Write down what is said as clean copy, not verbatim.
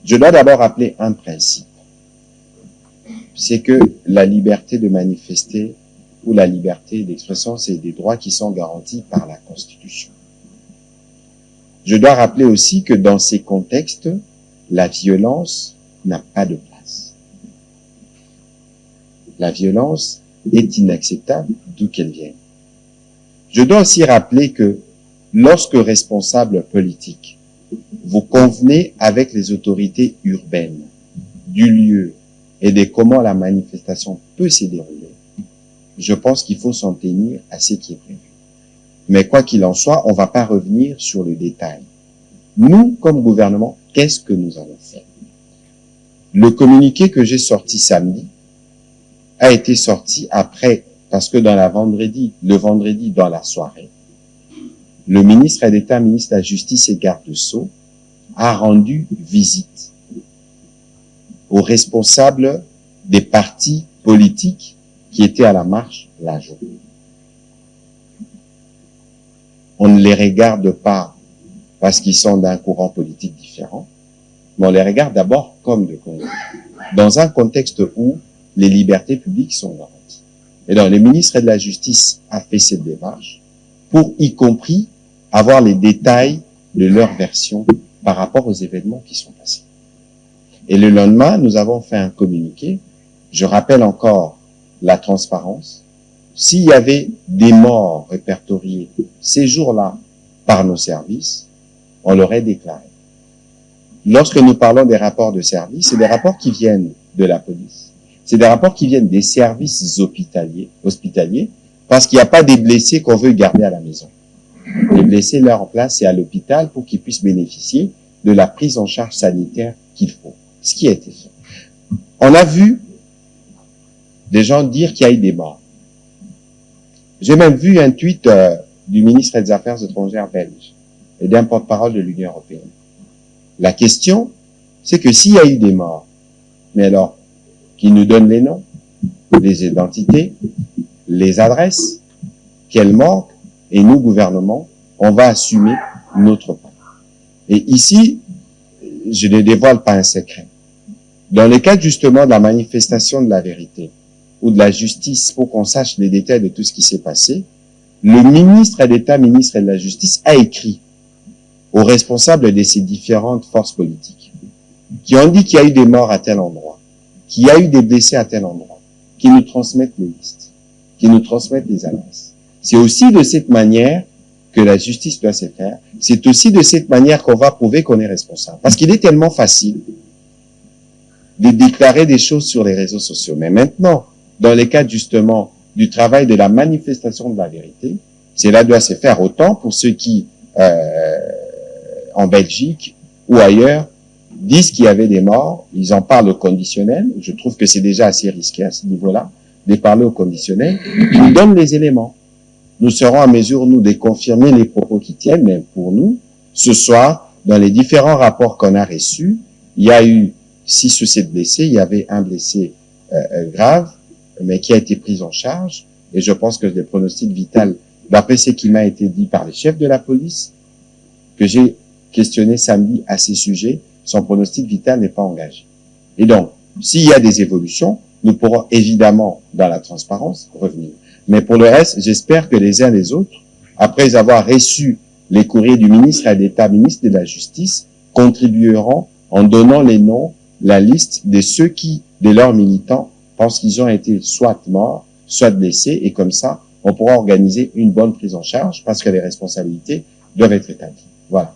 Je dois d'abord rappeler un principe. C'est que la liberté de manifester ou la liberté d'expression, c'est des droits qui sont garantis par la Constitution. Je dois rappeler aussi que dans ces contextes, la violence n'a pas de place. La violence est inacceptable d'où qu'elle vienne. Je dois aussi rappeler que lorsque responsable politique, vous convenez avec les autorités urbaines du lieu et de comment la manifestation peut se dérouler, je pense qu'il faut s'en tenir à ce qui est prévu. Mais quoi qu'il en soit, on ne va pas revenir sur le détail. Nous, comme gouvernement, qu'est-ce que nous avons fait? Le communiqué que j'ai sorti samedi a été sorti après, parce que le vendredi dans la soirée, le ministre d'État, ministre de la Justice et garde de Sceaux a rendu visite aux responsables des partis politiques qui étaient à la marche la journée. On ne les regarde pas parce qu'ils sont d'un courant politique différent, mais on les regarde d'abord comme de Congolais, dans un contexte où les libertés publiques sont garanties. Et donc, le ministre de la Justice a fait cette démarche pour, y compris, avoir les détails de leur version par rapport aux événements qui sont passés. Et le lendemain, nous avons fait un communiqué. Je rappelle encore la transparence. S'il y avait des morts répertoriés ces jours-là par nos services, on l'aurait déclaré. Lorsque nous parlons des rapports de service, c'est des rapports qui viennent de la police. C'est des rapports qui viennent des services hospitaliers, parce qu'il n'y a pas des blessés qu'on veut garder à la maison. Les blessés, leur place, c'est à l'hôpital pour qu'ils puissent bénéficier de la prise en charge sanitaire qu'il faut. Ce qui a été fait. On a vu des gens dire qu'il y a eu des morts. J'ai même vu un tweet du ministre des Affaires étrangères belge et d'un porte-parole de l'Union européenne. La question, c'est que s'il y a eu des morts, mais alors, qui nous donne les noms, les identités, les adresses, qu'elles manquent, et nous, gouvernement, on va assumer notre part. Et ici, je ne dévoile pas un secret. Dans le cadre justement de la manifestation de la vérité ou de la justice, pour qu'on sache les détails de tout ce qui s'est passé, le ministre d'État, ministre de la Justice, a écrit aux responsables de ces différentes forces politiques qui ont dit qu'il y a eu des morts à tel endroit, qu'il y a eu des blessés à tel endroit, qui nous transmettent les listes, qui nous transmettent les adresses. C'est aussi de cette manière que la justice doit se faire. C'est aussi de cette manière qu'on va prouver qu'on est responsable. Parce qu'il est tellement facile de déclarer des choses sur les réseaux sociaux. Mais maintenant, dans le cadre justement du travail de la manifestation de la vérité, cela doit se faire autant pour ceux qui, en Belgique ou ailleurs, disent qu'il y avait des morts, ils en parlent au conditionnel. Je trouve que c'est déjà assez risqué à ce niveau-là, de parler au conditionnel. Ils nous donnent les éléments. Nous serons en mesure, nous, de confirmer les propos qui tiennent, mais pour nous, ce soir, dans les différents rapports qu'on a reçus, il y a eu 6 ou 7 blessés, il y avait un blessé grave, mais qui a été pris en charge, et je pense que le pronostic vital, d'après ce qui m'a été dit par les chefs de la police, que j'ai questionné samedi à ces sujets, son pronostic vital n'est pas engagé. Et donc, s'il y a des évolutions, nous pourrons évidemment, dans la transparence, revenir. Mais pour le reste, j'espère que les uns les autres, après avoir reçu les courriers du ministre d'État, ministre de la Justice, contribueront en donnant les noms, la liste de ceux qui, de leurs militants, pensent qu'ils ont été soit morts, soit blessés, et comme ça, on pourra organiser une bonne prise en charge parce que les responsabilités doivent être établies. Voilà.